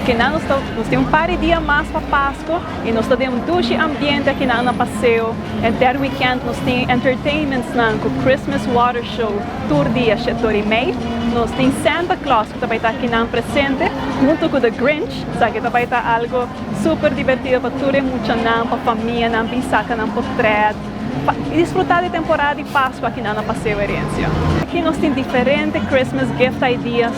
Que nós temos um par de dias mais para Páscoa e nós temos um ambiente aqui na passeio. Inter weekend nós temos entertainments com Christmas Water Show, tour dia 7h30. Nós temos Santa Claus que vai estar aqui presente, junto com The Grinch, sabe que vai estar algo super divertido para todo mundo, para a família, para pensar, para portrait. E desfrutar da temporada de Páscoa aqui na Passeio Herência. Aqui nós temos diferentes Christmas gift ideas,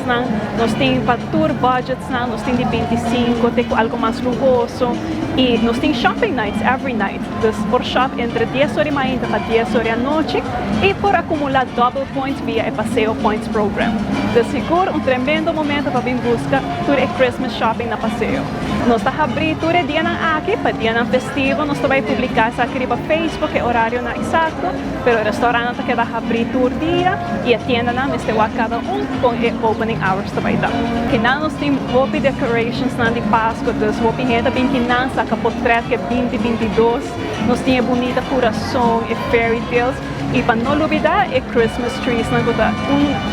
nós temos para tour budgets, nós temos de 25, tem algo mais luxuoso e nós temos shopping nights every night. Então, por shop entre 10h30 para 10h da noite e por acumular double points via o Passeio Points Program. De seguro, tremendo momento para vir buscar todo o Christmas shopping na Passeio. Nós estamos abrindo todo dia aqui, para dia festivo, nós vamos publicar isso aqui no Facebook, horário exato, pero o restaurante queda abrir todo dia e a tienda está a cada com o opening hours também. Que nós temos happy decorations de Páscoa, das happy gente bem que não saca portrait que 2022, nós temos bonita coração e fairy tales e para não olvidar é Christmas trees,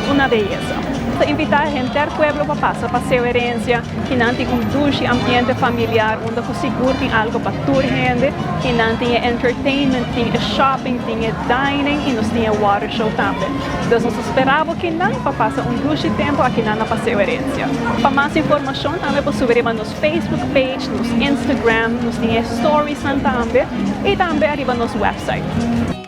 uma beleza. Invitar a gente do pueblo para passar Passeio Herência, que não tem dulce ambiente familiar, onde seguro tem algo para toda gente, que não tem entertainment, tem shopping, tem dining e nós temos water show também. Então nós esperamos que não para passar dulce tempo aqui na Passeio Herência. Para mais informação também pode subir nos Facebook page, nos Instagram, nos temos stories também e também arriba nos website.